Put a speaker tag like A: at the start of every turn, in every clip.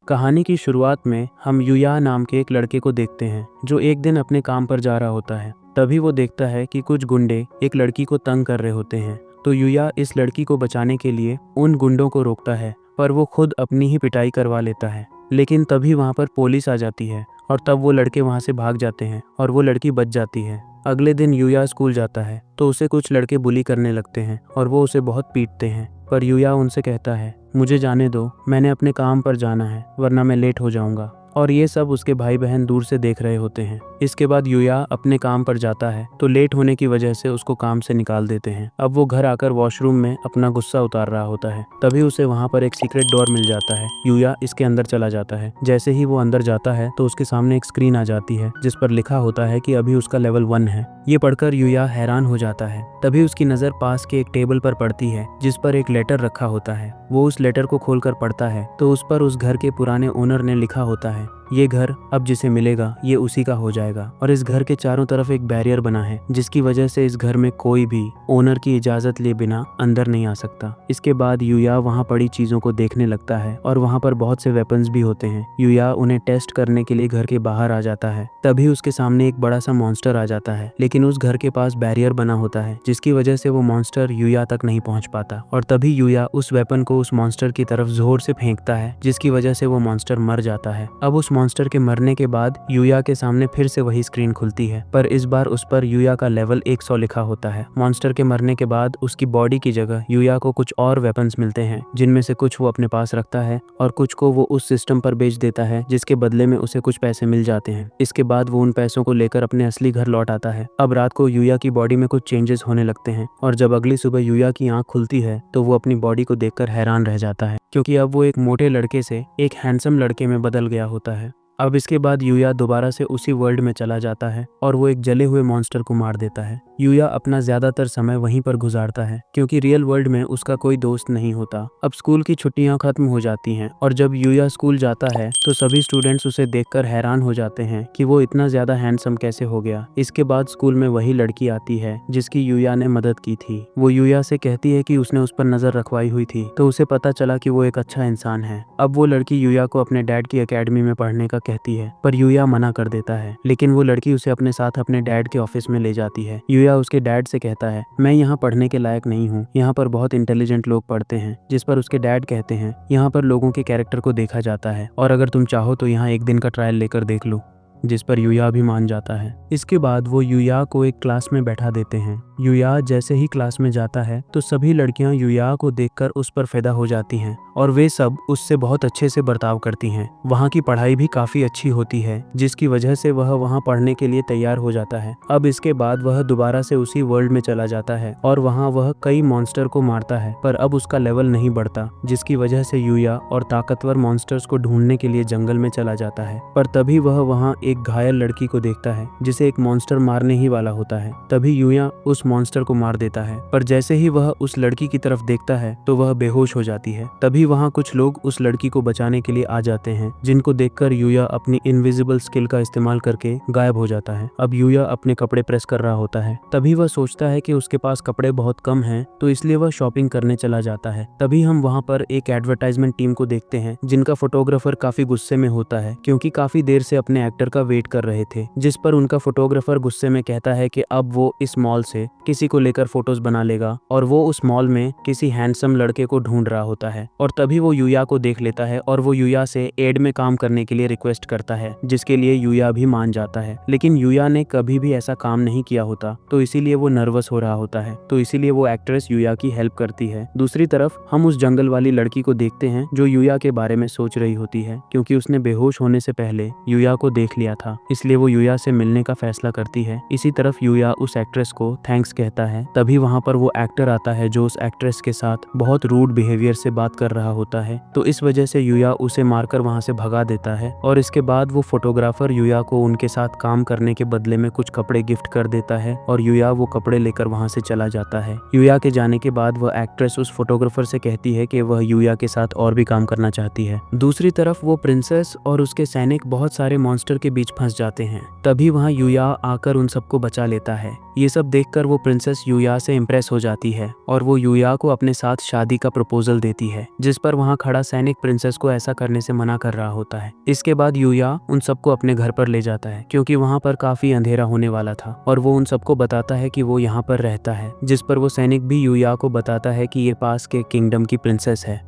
A: कहानी की शुरुआत में हम यूया नाम के एक लड़के को देखते हैं जो एक दिन अपने काम पर जा रहा होता है। तभी वो देखता है कि कुछ गुंडे एक लड़की को तंग कर रहे होते हैं। तो यूया इस लड़की को बचाने के लिए उन गुंडों को रोकता है, पर वो खुद अपनी ही पिटाई करवा लेता है। लेकिन तभी वहाँ पर पुलिस आ जाती है और तब वो लड़के वहाँ से भाग जाते हैं और वो लड़की बच जाती है। अगले दिन यूया स्कूल जाता है तो उसे कुछ लड़के बुली करने लगते हैं और वो उसे बहुत पीटते हैं, पर यूया उनसे कहता है, मुझे जाने दो, मैंने अपने काम पर जाना है वरना मैं लेट हो जाऊंगा। और ये सब उसके भाई बहन दूर से देख रहे होते हैं। इसके बाद यूया अपने काम पर जाता है तो लेट होने की वजह से उसको काम से निकाल देते हैं। अब वो घर आकर वॉशरूम में अपना गुस्सा उतार रहा होता है। तभी उसे वहाँ पर एक सीक्रेट डोर मिल जाता है। यूया इसके अंदर चला जाता है। जैसे ही वो अंदर जाता है तो उसके सामने एक स्क्रीन आ जाती है जिस पर लिखा होता है कि अभी उसका लेवल 1 है। ये पढ़कर यूया हैरान हो जाता है। तभी उसकी नज़र पास के एक टेबल पर पड़ती है जिस पर एक लेटर रखा होता है। वो उस लेटर को खोलकर पढ़ता है तो उस पर उस घर के पुराने ओनर ने लिखा होता है, ये घर अब जिसे मिलेगा ये उसी का हो जाएगा। और इस घर के चारों तरफ एक बैरियर बना है जिसकी वजह से इस घर में कोई भी ओनर की इजाजत लिए बिना अंदर नहीं आ सकता। इसके बाद यूया वहाँ पड़ी चीजों को देखने लगता है और वहाँ पर बहुत से वेपन्स भी होते हैं। यूया उन्हें टेस्ट करने के लिए घर के बाहर आ जाता है। तभी उसके सामने एक बड़ा सा मॉन्स्टर आ जाता है, लेकिन उस घर के पास बैरियर बना होता है जिसकी वजह से वो मॉन्स्टर यूया तक नहीं पहुंच पाता। और तभी यूया उस वेपन को उस मॉन्स्टर की तरफ जोर से फेंकता है जिसकी वजह से वो मॉन्स्टर मर जाता है। अब उस मॉन्स्टर के मरने के बाद यूया के सामने फिर से वही स्क्रीन खुलती है, पर इस बार उस पर यूया का लेवल 100 लिखा होता है। मॉन्स्टर के मरने के बाद उसकी बॉडी की जगह यूया को कुछ और वेपन्स मिलते हैं जिनमें से कुछ वो अपने पास रखता है और कुछ को वो उस सिस्टम पर बेच देता है जिसके बदले में उसे कुछ पैसे मिल जाते हैं। इसके बाद वो उन पैसों को लेकर अपने असली घर लौट आता है। अब रात को यूया की बॉडी में कुछ चेंजेस होने लगते हैं और जब अगली सुबह यूया की आंख खुलती है तो वो अपनी बॉडी को देखकर हैरान रह जाता है, क्योंकि अब वो एक मोटे लड़के से एक हैंडसम लड़के में बदल गया होता है। अब इसके बाद यूया दोबारा से उसी वर्ल्ड में चला जाता है और वो एक जले हुए मॉन्स्टर को मार देता है। यूया अपना ज्यादातर समय वहीं पर गुजारता है क्योंकि रियल वर्ल्ड में उसका कोई दोस्त नहीं होता। अब स्कूल की छुट्टियां खत्म हो जाती हैं और जब यूया स्कूल जाता है तो सभी स्टूडेंट्स उसे देखकर हैरान हो जाते हैं कि वो इतना ज्यादा हैंडसम कैसे हो गया। इसके बाद स्कूल में वही लड़की आती है जिसकी यूया ने मदद की थी। वो यूया से कहती है कि उसने उस पर नजर रखवाई हुई थी, तो उसे पता चला कि वो एक अच्छा इंसान है। अब वो लड़की यूया को अपने डैड की एकेडमी में पढ़ने का कहती है, पर यूया मना कर देता है। लेकिन वो लड़की उसे अपने साथ अपने डैड के ऑफिस में ले जाती है। यूया उसके डैड से कहता है, मैं यहाँ पढ़ने के लायक नहीं हूँ, यहाँ पर बहुत इंटेलिजेंट लोग पढ़ते हैं। जिस पर उसके डैड कहते हैं, यहाँ पर लोगों के कैरेक्टर को देखा जाता है और अगर तुम चाहो तो यहाँ एक दिन का ट्रायल लेकर देख लो। जिस पर यूया भी मान जाता है। इसके बाद वो यूया को एक क्लास में बैठा देते हैं। यूया जैसे ही क्लास में जाता है तो सभी लड़कियां यूया को देखकर उस पर फिदा हो जाती हैं और वे सब उससे बहुत अच्छे से बर्ताव करती हैं। वहाँ की पढ़ाई भी काफी अच्छी होती है जिसकी वजह से वह वहाँ पढ़ने के लिए तैयार हो जाता है। अब इसके बाद वह दोबारा से उसी वर्ल्ड में चला जाता है और वहाँ वह कई मॉन्स्टर को मारता है, पर अब उसका लेवल नहीं बढ़ता जिसकी वजह से यूया और ताकतवर मॉन्स्टर्स को ढूंढने के लिए जंगल में चला जाता है। पर तभी वह वहाँ एक घायल लड़की को देखता है जिसे एक मॉन्स्टर मारने ही वाला होता है। तभी यूया उस मॉन्स्टर को मार देता है, पर जैसे ही वह उस लड़की की तरफ देखता है तो वह बेहोश हो जाती है। तभी वहाँ कुछ लोग उस लड़की को बचाने के लिए आ जाते हैं जिनको देखकर यूया अपनी इनविजिबल स्किल का इस्तेमाल करके गायब हो जाता है। अब यूया अपने कपड़े प्रेस कर रहा होता है। तभी वह सोचता है कि उसके पास कपड़े बहुत कम हैं, तो इसलिए वह शॉपिंग करने चला जाता है। तभी हम वहाँ पर एक एडवर्टाइजमेंट टीम को देखते हैं जिनका फोटोग्राफर काफी गुस्से में होता है क्योंकि काफी देर से अपने एक्टर का वेट कर रहे थे। जिस पर उनका फोटोग्राफर गुस्से में कहता है कि अब वो इस मॉल से किसी को लेकर फोटोज बना लेगा और वो उस मॉल में किसी हैंडसम लड़के को ढूंढ रहा होता है। और तभी वो यूया को देख लेता है और वो यूया से एड में काम करने के लिए रिक्वेस्ट करता है, जिसके लिए यूया भी मान जाता है। लेकिन यूया ने कभी भी ऐसा काम नहीं किया होता, तो इसीलिए वो नर्वस हो रहा होता है, तो इसीलिए वो एक्ट्रेस यूया की हेल्प करती है। दूसरी तरफ हम उस जंगल वाली लड़की को देखते हैं जो यूया के बारे में सोच रही होती है क्योंकि उसने बेहोश होने से पहले यूया को देख लिया था, इसलिए वो यूया से मिलने का फैसला करती है। इसी तरफ यूया उस एक्ट्रेस को थैंक्स कहता है। तभी वहाँ पर वो एक्टर आता है जो उस एक्ट्रेस के साथ बहुत रूड बिहेवियर से बात कर रहा होता है, तो इस वजह से यूया उसे मारकर वहाँ से भगा देता है। और इसके बाद वो फोटोग्राफर यूया को उनके साथ काम करने के बदले में कुछ कपड़े गिफ्ट कर देता है और यूया वो कपड़े लेकर वहाँ से चला जाता है। यूया के जाने के बाद वह एक्ट्रेस उस फोटोग्राफर से कहती है कि वह यूया के साथ और भी काम करना चाहती है। दूसरी तरफ वो प्रिंसेस और उसके सैनिक बहुत सारे मॉन्स्टर के बीच फंस जाते हैं। तभी वहाँ यूया आकर उन सबको बचा लेता है। ये सब देखकर वो प्रिंसेस यूया से इम्प्रेस हो जाती है और वो यूया को अपने साथ शादी का प्रपोजल देती है, जिस पर वहाँ खड़ा सैनिक प्रिंसेस को ऐसा करने से मना कर रहा होता है। इसके बाद यूया उन सबको अपने घर पर ले जाता है क्योंकि वहाँ पर काफी अंधेरा होने वाला था और वो उन सबको बताता है कि वो यहाँ पर रहता है, जिस पर वो सैनिक भी यूया को बताता है कि ये पास के किंगडम की प्रिंसेस है।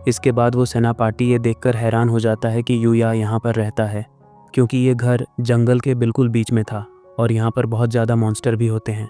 A: इसके बाद वो सेनापाटी ये देखकर हैरान हो जाता है कि यूया यहाँ पर रहता है, क्योंकि ये घर जंगल के बिल्कुल बीच में था और यहाँ पर बहुत ज़्यादा मॉन्स्टर भी होते हैं।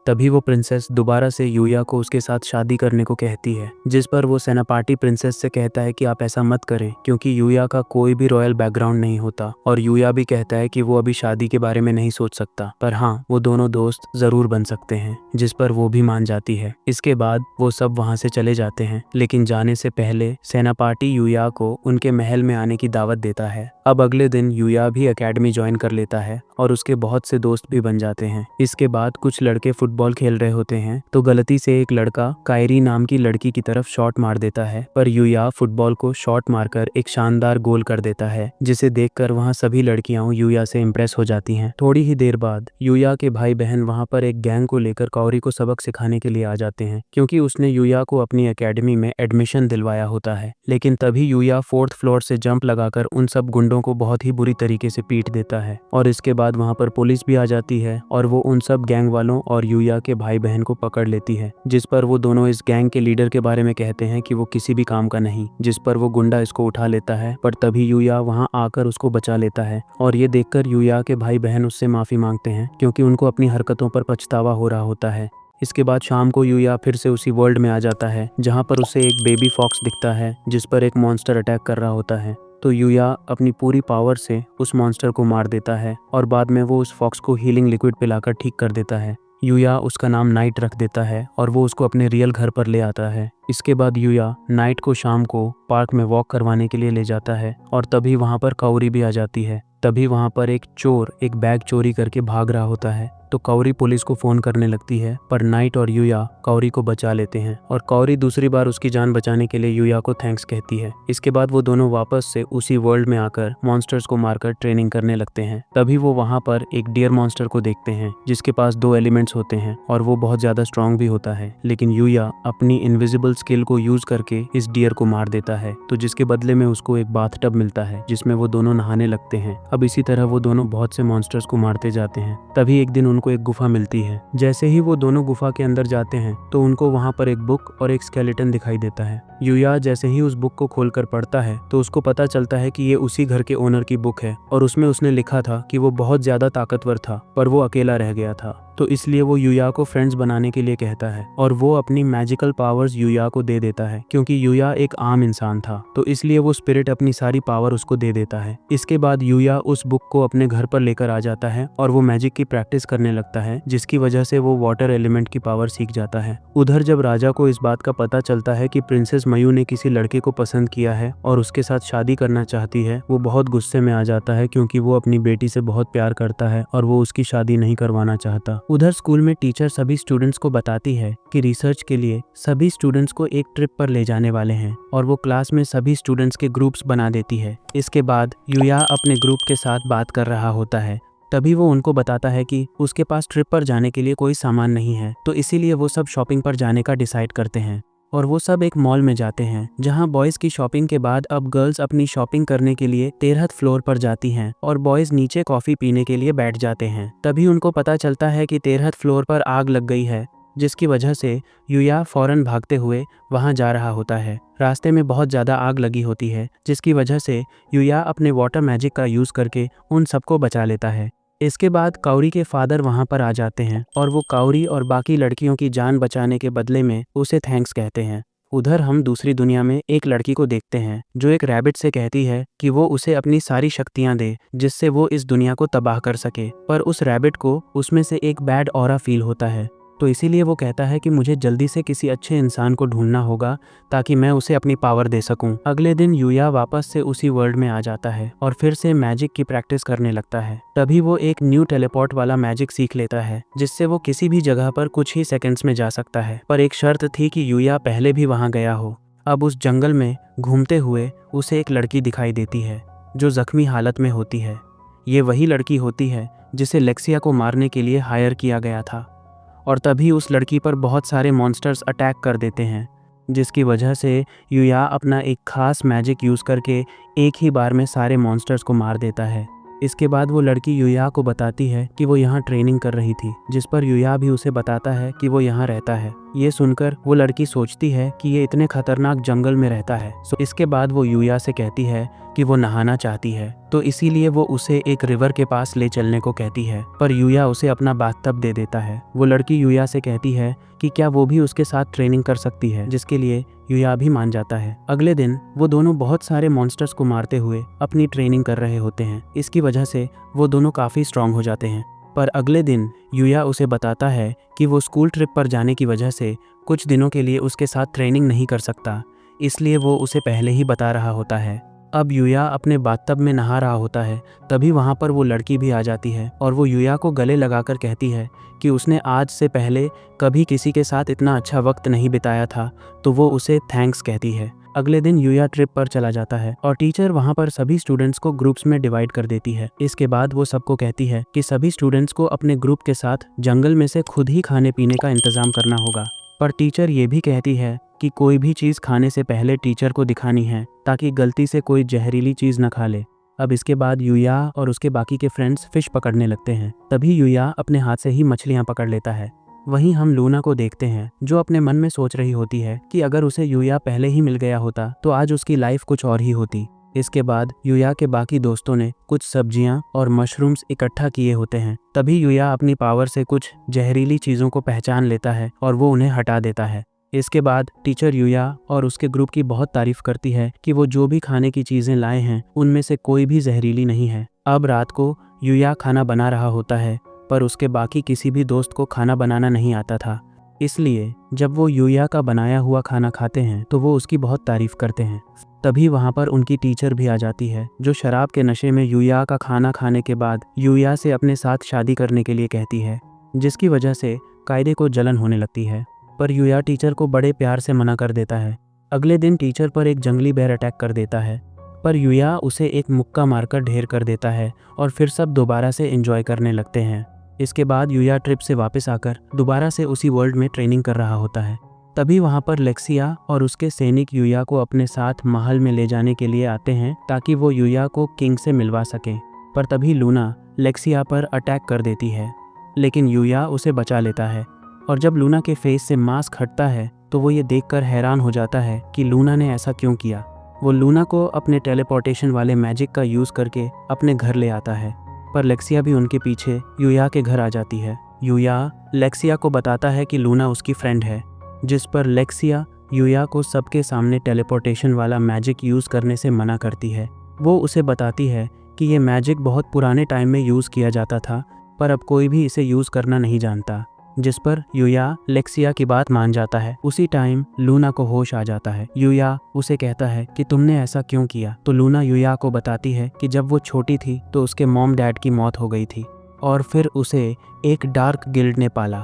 A: तभी वो प्रिंसेस दोबारा से यूया को उसके साथ शादी करने को कहती है, जिस पर वो सेनापाटी प्रिंसेस से कहता है कि आप ऐसा मत करें क्योंकि यूया का कोई भी रॉयल बैकग्राउंड नहीं होता। और यूया भी कहता है कि वो अभी शादी के बारे में नहीं सोच सकता, पर हाँ वो दोनों दोस्त ज़रूर बन सकते हैं, जिस पर वो भी मान जाती है। इसके बाद वो सब वहाँ से चले जाते हैं, लेकिन जाने से पहले सेनापाटी यूया को उनके महल में आने की दावत देता है। अब अगले दिन यूया भी एकेडमी ज्वाइन कर लेता है और उसके बहुत से दोस्त भी बन जाते हैं। इसके बाद कुछ लड़के फुटबॉल खेल रहे होते हैं तो गलती से एक लड़का कायरी नाम की लड़की की तरफ शॉट मार देता है, पर यूया फुटबॉल को शॉट मारकर एक शानदार गोल कर देता है, जिसे देखकर वहाँ सभी लड़कियां यूया से इम्प्रेस हो जाती हैं। थोड़ी ही देर बाद यूया के भाई बहन वहाँ पर एक गैंग को लेकर काओरी को सबक सिखाने के लिए आ जाते हैं, क्योंकि उसने यूया को अपनी एकेडमी में एडमिशन दिलवाया होता है। लेकिन तभी यूया 4th फ्लोर से जंप लगाकर उन सब गुंडों को बहुत ही बुरी तरीके से पीट देता है और इसके बाद वहाँ पर पुलिस भी आ जाती है और वो उन सब गैंग वालों और यूया के भाई बहन को पकड़ लेती है, जिस पर वो दोनों इस गैंग के लीडर के बारे में कहते हैं कि वो किसी भी काम का नहीं, जिस पर वो गुंडा इसको उठा लेता है। पर तभी यूया वहाँ आकर उसको बचा लेता है और ये देखकर यूया के भाई बहन उससे माफी मांगते हैं, क्योंकि उनको अपनी हरकतों पर पछतावा हो रहा होता है। इसके बाद शाम को यूया फिर से उसी वर्ल्ड में आ जाता है जहाँ पर उसे एक बेबी फॉक्स दिखता है, जिस पर एक मॉन्स्टर अटैक कर रहा होता है। तो यूया अपनी पूरी पावर से उस मॉन्स्टर को मार देता है और बाद में वो उस फॉक्स को हीलिंग लिक्विड पिलाकर ठीक कर देता है। यूया उसका नाम नाइट रख देता है और वो उसको अपने रियल घर पर ले आता है। इसके बाद यूया नाइट को शाम को पार्क में वॉक करवाने के लिए ले जाता है और तभी वहाँ पर काओरी भी आ जाती है। तभी वहाँ पर एक चोर एक बैग चोरी करके भाग रहा होता है, तो काओरी पुलिस को फोन करने लगती है, पर नाइट और यूया काओरी को बचा लेते हैं और काओरी दूसरी बार उसकी जान बचाने के लिए यूया को थैंक्स कहती है। इसके बाद वो दोनों वापस से उसी वर्ल्ड में आकर मॉन्स्टर्स को मारकर ट्रेनिंग करने लगते हैं। तभी वो वहाँ पर एक डियर मॉन्स्टर को देखते हैं, जिसके पास 2 एलिमेंट्स होते हैं और वो बहुत ज्यादा स्ट्रॉन्ग भी होता है। लेकिन यूया अपनी इनविजिबल स्किल को यूज करके इस डियर को मार देता है, तो जिसके बदले में उसको एक बाथटब मिलता है जिसमें वो दोनों नहाने लगते हैं। अब इसी तरह वो दोनों बहुत से मॉन्स्टर्स को मारते जाते हैं। तभी एक दिन उनको एक गुफा मिलती है। जैसे ही वो दोनों गुफा के अंदर जाते हैं तो उनको वहाँ पर एक बुक और एक स्केलेटन दिखाई देता है। यूया जैसे ही उस बुक को खोलकर पढ़ता है तो उसको पता चलता है कि ये उसी घर के ओनर की बुक है और उसमें उसने लिखा था कि वो बहुत ज्यादा ताकतवर था पर वो अकेला रह गया था, तो इसलिए वो यूया को फ्रेंड्स बनाने के लिए कहता है और वो अपनी मैजिकल पावर्स यूया को दे देता है, क्योंकि यूया एक आम इंसान था तो इसलिए वो स्पिरिट अपनी सारी पावर उसको दे देता है। इसके बाद यूया उस बुक को अपने घर पर लेकर आ जाता है और वो मैजिक की प्रैक्टिस करने लगता है, जिसकी वजह से वो वाटर एलिमेंट की पावर सीख जाता है। उधर जब राजा को इस बात का पता चलता है कि प्रिंसेस मयू ने किसी लड़के को पसंद किया है और उसके साथ शादी करना चाहती है, वो बहुत गुस्से में आ जाता है, क्योंकि वो अपनी बेटी से बहुत प्यार करता है और वो उसकी शादी नहीं करवाना चाहता। उधर स्कूल में टीचर सभी स्टूडेंट्स को बताती है कि रिसर्च के लिए सभी स्टूडेंट्स को एक ट्रिप पर ले जाने वाले हैं और वो क्लास में सभी स्टूडेंट्स के ग्रुप्स बना देती है। इसके बाद यूया अपने ग्रुप के साथ बात कर रहा होता है, तभी वो उनको बताता है कि उसके पास ट्रिप पर जाने के लिए कोई सामान नहीं है, तो इसीलिए वो सब शॉपिंग पर जाने का डिसाइड करते हैं और वो सब एक मॉल में जाते हैं, जहां बॉयज़ की शॉपिंग के बाद अब गर्ल्स अपनी शॉपिंग करने के लिए 13th फ्लोर पर जाती हैं और बॉयज़ नीचे कॉफ़ी पीने के लिए बैठ जाते हैं। तभी उनको पता चलता है कि 13th फ्लोर पर आग लग गई है, जिसकी वजह से यूया फौरन भागते हुए वहां जा रहा होता है। रास्ते में बहुत ज़्यादा आग लगी होती है, जिसकी वजह से यूया अपने वाटर मैजिक का यूज़ करके उन सबको बचा लेता है। इसके बाद काओरी के फादर वहां पर आ जाते हैं और वो काओरी और बाकी लड़कियों की जान बचाने के बदले में उसे थैंक्स कहते हैं। उधर हम दूसरी दुनिया में एक लड़की को देखते हैं जो एक रैबिट से कहती है कि वो उसे अपनी सारी शक्तियां दे, जिससे वो इस दुनिया को तबाह कर सके, पर उस रैबिट को उसमें से एक बैड ऑरा फील होता है, तो इसीलिए वो कहता है कि मुझे जल्दी से किसी अच्छे इंसान को ढूंढना होगा ताकि मैं उसे अपनी पावर दे सकूं। अगले दिन यूया वापस से उसी वर्ल्ड में आ जाता है और फिर से मैजिक की प्रैक्टिस करने लगता है। तभी वो एक न्यू टेलीपोर्ट वाला मैजिक सीख लेता है, जिससे वो किसी भी जगह पर कुछ ही सेकंड्स में जा सकता है, पर एक शर्त थी कि यूया पहले भी वहां गया हो। अब उस जंगल में घूमते हुए उसे एक लड़की दिखाई देती है जो जख्मी हालत में होती है। ये वही लड़की होती है जिसे लेक्सिया को मारने के लिए हायर किया गया था। और तभी उस लड़की पर बहुत सारे मॉन्स्टर्स अटैक कर देते हैं, जिसकी वजह से युया अपना एक खास मैजिक यूज़ करके एक ही बार में सारे मॉन्स्टर्स को मार देता है। इसके बाद वो लड़की युया को बताती है कि वो यहाँ ट्रेनिंग कर रही थी, जिस पर युया भी उसे बताता है कि वो यहाँ रहता है। ये सुनकर वो लड़की सोचती है कि ये इतने खतरनाक जंगल में रहता है। इसके बाद वो युया से कहती है कि वो नहाना चाहती है, तो इसीलिए वो उसे एक रिवर के पास ले चलने को कहती है, पर युया उसे अपना बाथटब दे देता है। वो लड़की युया से कहती है कि क्या वो भी उसके साथ ट्रेनिंग कर सकती है, जिसके लिए युया भी मान जाता है। अगले दिन वो दोनों बहुत सारे मॉन्स्टर्स को मारते हुए अपनी ट्रेनिंग कर रहे होते हैं। इसकी वजह से वो दोनों काफ़ी स्ट्रांग हो जाते हैं। पर अगले दिन युया उसे बताता है कि वो स्कूल ट्रिप पर जाने की वजह से कुछ दिनों के लिए उसके साथ ट्रेनिंग नहीं कर सकता, इसलिए वो उसे पहले ही बता रहा होता है। अब युया अपने बाथटब में नहा रहा होता है, तभी वहाँ पर वो लड़की भी आ जाती है और वो युया को गले लगाकर कहती है कि उसने आज से पहले कभी किसी के साथ इतना अच्छा वक्त नहीं बिताया था, तो वो उसे थैंक्स कहती है। अगले दिन युया ट्रिप पर चला जाता है और टीचर वहाँ पर सभी स्टूडेंट्स को ग्रुप्स में डिवाइड कर देती है। इसके बाद वो सबको कहती है कि सभी स्टूडेंट्स को अपने ग्रुप के साथ जंगल में से खुद ही खाने पीने का इंतजाम करना होगा। पर टीचर ये भी कहती है कि कोई भी चीज़ खाने से पहले टीचर को दिखानी है, ताकि गलती से कोई जहरीली चीज़ न खा ले। अब इसके बाद युया और उसके बाकी के फ्रेंड्स फिश पकड़ने लगते हैं। तभी युया अपने हाथ से ही मछलियाँ पकड़ लेता है। वहीं हम लूना को देखते हैं, जो अपने मन में सोच रही होती है कि अगर उसे युया पहले ही मिल गया होता तो आज उसकी लाइफ कुछ और ही होती। इसके बाद युया के बाकी दोस्तों ने कुछ सब्जियां और मशरूम्स इकट्ठा किए होते हैं। तभी युया अपनी पावर से कुछ जहरीली चीज़ों को पहचान लेता है और वो उन्हें हटा देता है। इसके बाद टीचर युया और उसके ग्रुप की बहुत तारीफ करती है कि वो जो भी खाने की चीज़ें लाए हैं उनमें से कोई भी जहरीली नहीं है। अब रात को युया खाना बना रहा होता है, पर उसके बाकी किसी भी दोस्त को खाना बनाना नहीं आता था, इसलिए जब वो युया का बनाया हुआ खाना खाते हैं तो वो उसकी बहुत तारीफ करते हैं। तभी वहाँ पर उनकी टीचर भी आ जाती है, जो शराब के नशे में युया का खाना खाने के बाद युया से अपने साथ शादी करने के लिए कहती है, जिसकी वजह से कायदे को जलन होने लगती है। पर युया टीचर को बड़े प्यार से मना कर देता है। अगले दिन टीचर पर एक जंगली बेर अटैक कर देता है, पर युया उसे एक मुक्का मारकर ढेर कर देता है और फिर सब दोबारा से एंजॉय करने लगते हैं। इसके बाद युया ट्रिप से वापस आकर दोबारा से उसी वर्ल्ड में ट्रेनिंग कर रहा होता है। तभी वहाँ पर लेक्सिया और उसके सैनिक युया को अपने साथ महल में ले जाने के लिए आते हैं, ताकि वो युया को किंग से मिलवा सकें। पर तभी लूना लेक्सिया पर अटैक कर देती है, लेकिन युया उसे बचा लेता है। और जब लूना के फेस से मास्क हटता है तो वो ये देखकर हैरान हो जाता है कि लूना ने ऐसा क्यों किया। वो लूना को अपने टेलीपोर्टेशन वाले मैजिक का यूज़ करके अपने घर ले आता है, पर लेक्सिया भी उनके पीछे युया के घर आ जाती है। युया लेक्सिया को बताता है कि लूना उसकी फ्रेंड है, जिस पर लेक्सिया युया को सबके सामने टेलीपोर्टेशन वाला मैजिक यूज़ करने से मना करती है। वो उसे बताती है कि ये मैजिक बहुत पुराने टाइम में यूज़ किया जाता था, पर अब कोई भी इसे यूज़ करना नहीं जानता, जिस पर युया लेक्सिया की बात मान जाता है। उसी टाइम लूना को होश आ जाता है। युया उसे कहता है कि तुमने ऐसा क्यों किया, तो लूना युया को बताती है कि जब वो छोटी थी तो उसके मॉम डैड की मौत हो गई थी और फिर उसे एक डार्क गिल्ड ने पाला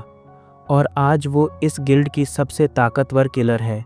A: और आज वो इस गिल्ड की सबसे ताकतवर किलर है,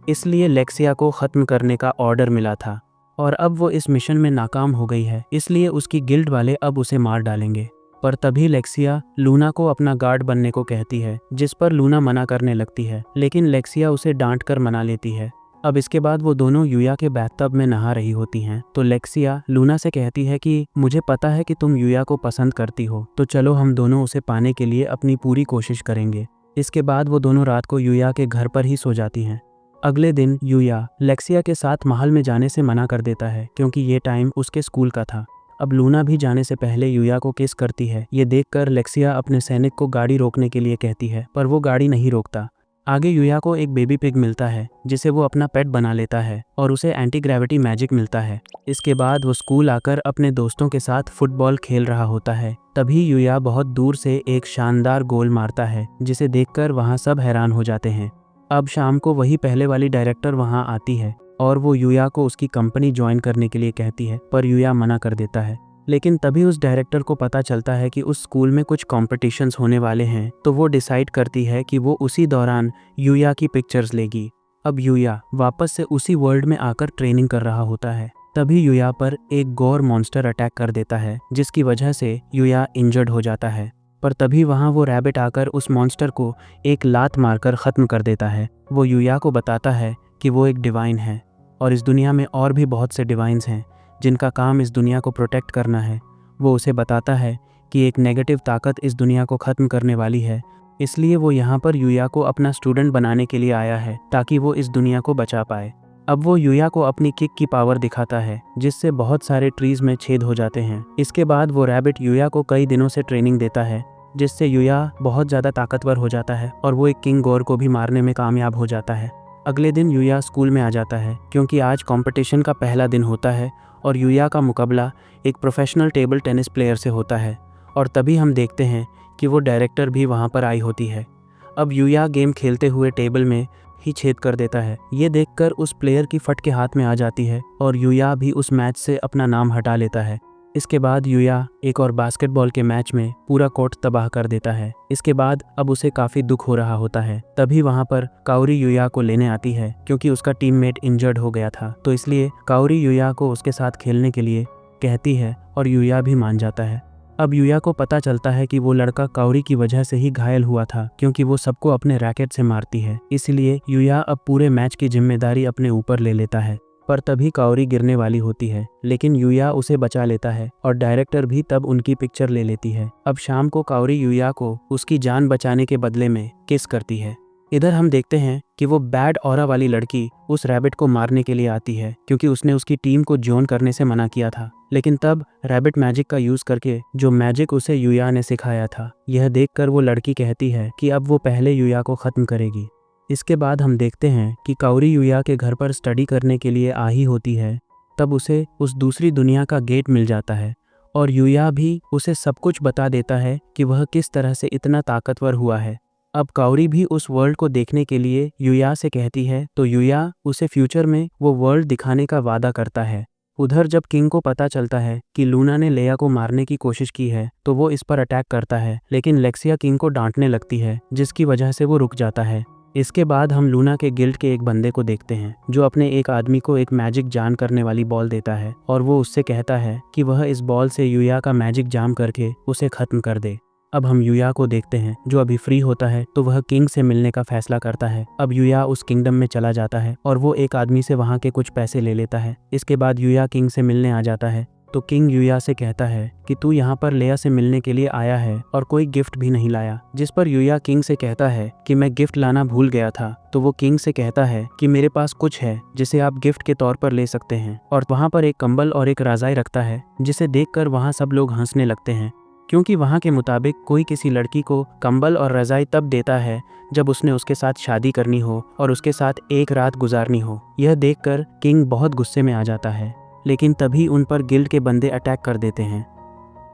A: इसलिए लेक्सिया को ख़त्म करने का ऑर्डर मिला था और अब वो इस मिशन में नाकाम हो गई है, इसलिए उसकी गिल्ड वाले अब उसे मार डालेंगे। पर तभी लेक्सिया लूना को अपना गार्ड बनने को कहती है, जिस पर लूना मना करने लगती है, लेकिन लेक्सिया उसे डांट कर मना लेती है। अब इसके बाद वो दोनों युया के बाथटब में नहा रही होती हैं, तो लेक्सिया लूना से कहती है कि मुझे पता है कि तुम युया को पसंद करती हो, तो चलो हम दोनों उसे पाने के लिए अपनी पूरी कोशिश करेंगे। इसके बाद वो दोनों रात को युया के घर पर ही सो जाती हैं। अगले दिन युया लेक्सिया के साथ महल में जाने से मना कर देता है, क्योंकि ये टाइम उसके स्कूल का था। अब लूना भी जाने से पहले युया को किस करती है। ये देखकर लेक्सिया अपने सैनिक को गाड़ी रोकने के लिए कहती है, पर वो गाड़ी नहीं रोकता। आगे युया को एक बेबी पिग मिलता है, जिसे वो अपना पेट बना लेता है और उसे एंटी ग्रेविटी मैजिक मिलता है। इसके बाद वो स्कूल आकर अपने दोस्तों के साथ फुटबॉल खेल रहा होता है। तभी युया बहुत दूर से एक शानदार गोल मारता है, जिसे देखकर वहाँ सब हैरान हो जाते हैं। अब शाम को वही पहले वाली डायरेक्टर वहाँ आती है और वो युया को उसकी कंपनी ज्वाइन करने के लिए कहती है, पर युया मना कर देता है। लेकिन तभी उस डायरेक्टर को पता चलता है कि उस स्कूल में कुछ कॉम्पिटिशन्स होने वाले हैं, तो वो डिसाइड करती है कि वो उसी दौरान युया की पिक्चर्स लेगी। अब युया वापस से उसी वर्ल्ड में आकर ट्रेनिंग कर रहा होता है। तभी युया पर एक गौर मॉन्स्टर अटैक कर देता है, जिसकी वजह से युया इंजर्ड हो जाता है। पर तभी वहाँ वो रैबिट आकर उस मॉन्स्टर को एक लात मारकर ख़त्म कर देता है। वो यूया को बताता है कि वो एक डिवाइन है और इस दुनिया में और भी बहुत से डिवाइंस हैं जिनका काम इस दुनिया को प्रोटेक्ट करना है। वो उसे बताता है कि एक नेगेटिव ताकत इस दुनिया को ख़त्म करने वाली है, इसलिए वो यहाँ पर यूया को अपना स्टूडेंट बनाने के लिए आया है ताकि वो इस दुनिया को बचा पाए। अब वो यूया को अपनी किक की पावर दिखाता है जिससे बहुत सारे ट्रीज में छेद हो जाते हैं। इसके बाद वो रैबिट यूया को कई दिनों से ट्रेनिंग देता है जिससे यूया बहुत ज़्यादा ताकतवर हो जाता है और वो एक किंग गोर को भी मारने में कामयाब हो जाता है। अगले दिन यूया स्कूल में आ जाता है क्योंकि आज कंपटीशन का पहला दिन होता है और यूया का मुकाबला एक प्रोफेशनल टेबल टेनिस प्लेयर से होता है। और तभी हम देखते हैं कि वो डायरेक्टर भी वहाँ पर आई होती है। अब यूया गेम खेलते हुए टेबल में ही छेद कर देता है। ये देखकर उस प्लेयर की फट के हाथ में आ जाती है और यूया भी उस मैच से अपना नाम हटा लेता है। इसके बाद यूया एक और बास्केटबॉल के मैच में पूरा कोर्ट तबाह कर देता है। इसके बाद अब उसे काफ़ी दुख हो रहा होता है। तभी वहाँ पर काओरी यूया को लेने आती है क्योंकि उसका टीममेट इंजर्ड हो गया था, तो इसलिए काओरी यूया को उसके साथ खेलने के लिए कहती है और यूया भी मान जाता है। अब यूया को पता चलता है कि वो लड़का काओरी की वजह से ही घायल हुआ था क्योंकि वो सबको अपने रैकेट से मारती है, इसलिए यूया अब पूरे मैच की जिम्मेदारी अपने ऊपर ले लेता है। पर तभी काओरी गिरने वाली होती है लेकिन यूया उसे बचा लेता है और डायरेक्टर भी तब उनकी पिक्चर ले लेती है। अब शाम को काओरी यूया को उसकी जान बचाने के बदले में किस करती है। इधर हम देखते हैं कि वो बैड ऑरा वाली लड़की उस रैबिट को मारने के लिए आती है क्योंकि उसने उसकी टीम को जॉइन करने से मना किया था। लेकिन तब रैबिट मैजिक का यूज करके जो मैजिक उसे यूया ने सिखाया था, यह देखकर वो लड़की कहती है कि अब वो पहले यूया को ख़त्म करेगी। इसके बाद हम देखते हैं कि काओरी यूया के घर पर स्टडी करने के लिए आ ही होती है। तब उसे उस दूसरी दुनिया का गेट मिल जाता है और यूया भी उसे सब कुछ बता देता है कि वह किस तरह से इतना ताकतवर हुआ है। अब काओरी भी उस वर्ल्ड को देखने के लिए यूया से कहती है, तो यूया उसे फ्यूचर में वो वर्ल्ड दिखाने का वादा करता है। उधर जब किंग को पता चलता है कि लूना ने लेया को मारने की कोशिश की है तो वो इस पर अटैक करता है, लेकिन लेक्सिया किंग को डांटने लगती है जिसकी वजह से वो रुक जाता है। इसके बाद हम लूना के गिल्ड के एक बंदे को देखते हैं जो अपने एक आदमी को एक मैजिक जान करने वाली बॉल देता है और वो उससे कहता है कि वह इस बॉल से यूया का मैजिक जाम करके उसे ख़त्म कर दे। अब हम यूया को देखते हैं जो अभी फ्री होता है तो वह किंग से मिलने का फैसला करता है। अब यूया उस किंगडम में चला जाता है और वो एक आदमी से वहाँ के कुछ पैसे ले लेता है। इसके बाद यूया किंग से मिलने आ जाता है तो किंग यूया से कहता है कि तू यहाँ पर लेया से मिलने के लिए आया है और कोई गिफ्ट भी नहीं लाया, जिस पर यूया किंग से कहता है कि मैं गिफ्ट लाना भूल गया था। तो वो किंग से कहता है कि मेरे पास कुछ है जिसे आप गिफ्ट के तौर पर ले सकते हैं, और वहाँ पर एक कंबल और एक रज़ाई रखता है जिसे देखकर वहाँ सब लोग हंसने लगते हैं क्योंकि वहाँ के मुताबिक कोई किसी लड़की को कंबल और रज़ाई तब देता है जब उसने उसके साथ शादी करनी हो और उसके साथ एक रात गुजारनी हो। यह देखकर किंग बहुत गुस्से में आ जाता है, लेकिन तभी उन पर गिल्ड के बंदे अटैक कर देते हैं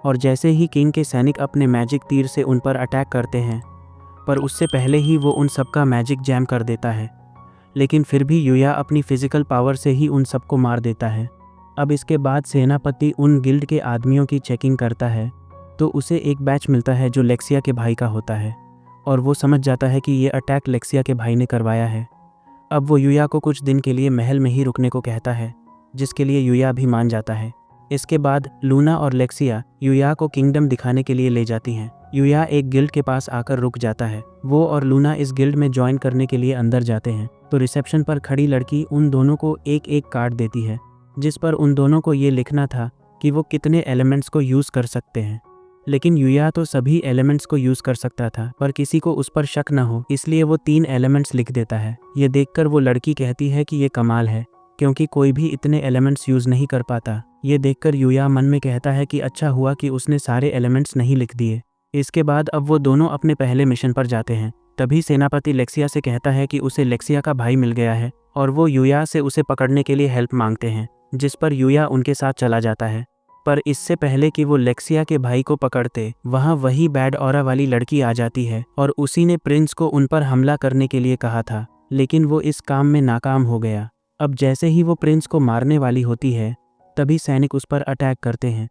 A: और जैसे ही किंग के सैनिक अपने मैजिक तीर से उन पर अटैक करते हैं, पर उससे पहले ही वो उन सबका मैजिक जैम कर देता है। लेकिन फिर भी यूया अपनी फिजिकल पावर से ही उन सबको मार देता है। अब इसके बाद सेनापति उन गिल्ड के आदमियों की चेकिंग करता है तो उसे एक बैच मिलता है जो लेक्सिया के भाई का होता है और वो समझ जाता है कि ये अटैक लेक्सिया के भाई ने करवाया है। अब वो यूया को कुछ दिन के लिए महल में ही रुकने को कहता है, जिसके लिए यूया भी मान जाता है। इसके बाद लूना और लेक्सिया यूया को किंगडम दिखाने के लिए ले जाती हैं। यूया एक गिल्ड के पास आकर रुक जाता है। वो और लूना इस गिल्ड में ज्वाइन करने के लिए अंदर जाते हैं तो रिसेप्शन पर खड़ी लड़की उन दोनों को एक एक कार्ड देती है जिस पर उन दोनों को ये लिखना था कि वो कितने एलिमेंट्स को यूज़ कर सकते हैं। लेकिन यूया तो सभी एलिमेंट्स को यूज़ कर सकता था, पर किसी को उस पर शक न हो इसलिए वो 3 एलिमेंट्स लिख देता है। ये देखकर वो लड़की कहती है कि ये कमाल है क्योंकि कोई भी इतने एलिमेंट्स यूज़ नहीं कर पाता। ये देखकर यूया मन में कहता है कि अच्छा हुआ कि उसने सारे एलिमेंट्स नहीं लिख दिए। इसके बाद अब वो दोनों अपने पहले मिशन पर जाते हैं। तभी सेनापति लेक्सिया से कहता है कि उसे लेक्सिया का भाई मिल गया है और वो यूया से उसे पकड़ने के लिए हेल्प मांगते हैं, जिस पर यूया उनके साथ चला जाता है। पर इससे पहले कि वो लेक्सिया के भाई को पकड़ते, वहाँ वही बैड ऑरा वाली लड़की आ जाती है और उसी ने प्रिंस को उन पर हमला करने के लिए कहा था, लेकिन वो इस काम में नाकाम हो गया। अब जैसे ही वो प्रिंस को मारने वाली होती है तभी सैनिक उस पर अटैक करते हैं,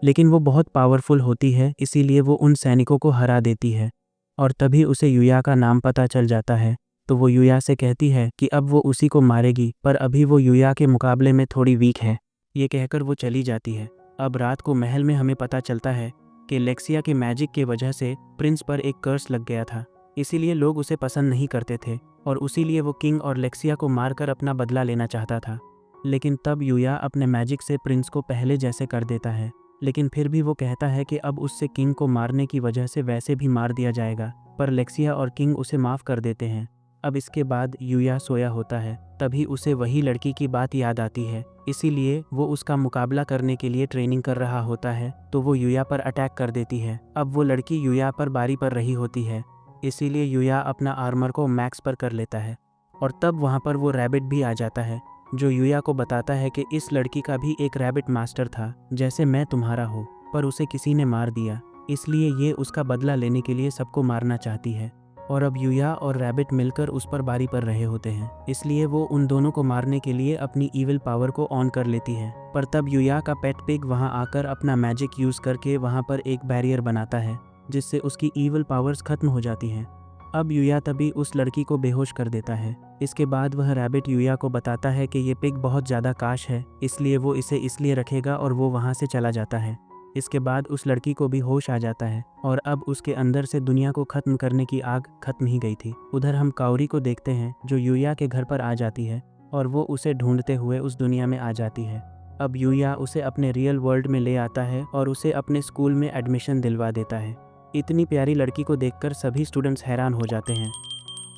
A: लेकिन वो बहुत पावरफुल होती है इसीलिए वो उन सैनिकों को हरा देती है और तभी उसे यूया का नाम पता चल जाता है। तो वो यूया से कहती है कि अब वो उसी को मारेगी, पर अभी वो यूया के मुकाबले में थोड़ी वीक है। ये कहकर वो चली जाती है। अब रात को महल में हमें पता चलता है कि लेक्सिया के मैजिक की वजह से प्रिंस पर एक कर्स लग गया था, इसीलिए लोग उसे पसंद नहीं करते थे और उसीलिए वो किंग और लेक्सिया को मारकर अपना बदला लेना चाहता था। लेकिन तब यूया अपने मैजिक से प्रिंस को पहले जैसे कर देता है, लेकिन फिर भी वो कहता है कि अब उससे किंग को मारने की वजह से वैसे भी मार दिया जाएगा, पर लेक्सिया और किंग उसे माफ़ कर देते हैं। अब इसके बाद यूया सोया होता है, तभी उसे वही लड़की की बात याद आती है, इसीलिए वो उसका मुकाबला करने के लिए ट्रेनिंग कर रहा होता है, तो वो यूया पर अटैक कर देती है। अब वो लड़की यूया पर बारी पर रही होती है, इसीलिए यूया अपना आर्मर को मैक्स पर कर लेता है और तब वहाँ पर वो रैबिट भी आ जाता है, जो यूया को बताता है कि इस लड़की का भी एक रैबिट मास्टर था जैसे मैं तुम्हारा हूँ, पर उसे किसी ने मार दिया, इसलिए ये उसका बदला लेने के लिए सबको मारना चाहती है। और अब यूया और रैबिट मिलकर उस पर बारी पर रहे होते हैं, इसलिए वो उन दोनों को मारने के लिए अपनी ईविल पावर को ऑन कर लेती है। पर तब यूया का पेट पिग वहाँ आकर अपना मैजिक यूज़ करके वहाँ पर एक बैरियर बनाता है, जिससे उसकी ईविल पावर्स खत्म हो जाती हैं। अब यूया तभी उस लड़की को बेहोश कर देता है। इसके बाद वह रैबिट यूया को बताता है कि ये पिग बहुत ज़्यादा काश है, इसलिए वो इसे इसलिए रखेगा और वो वहाँ से चला जाता है। इसके बाद उस लड़की को भी होश आ जाता है और अब उसके अंदर से दुनिया को ख़त्म करने की आग खत्म ही गई थी। उधर हम काओरी को देखते हैं जो यूया के घर पर आ जाती है और वो उसे ढूंढते हुए उस दुनिया में आ जाती है। अब यूया उसे अपने रियल वर्ल्ड में ले आता है और उसे अपने स्कूल में एडमिशन दिलवा देता है। इतनी प्यारी लड़की को देखकर सभी स्टूडेंट्स हैरान हो जाते हैं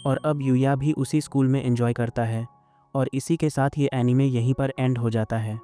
A: और अब यूया भी उसी स्कूल में एंजॉय करता है और इसी के साथ ये एनीमे यहीं पर एंड हो जाता है।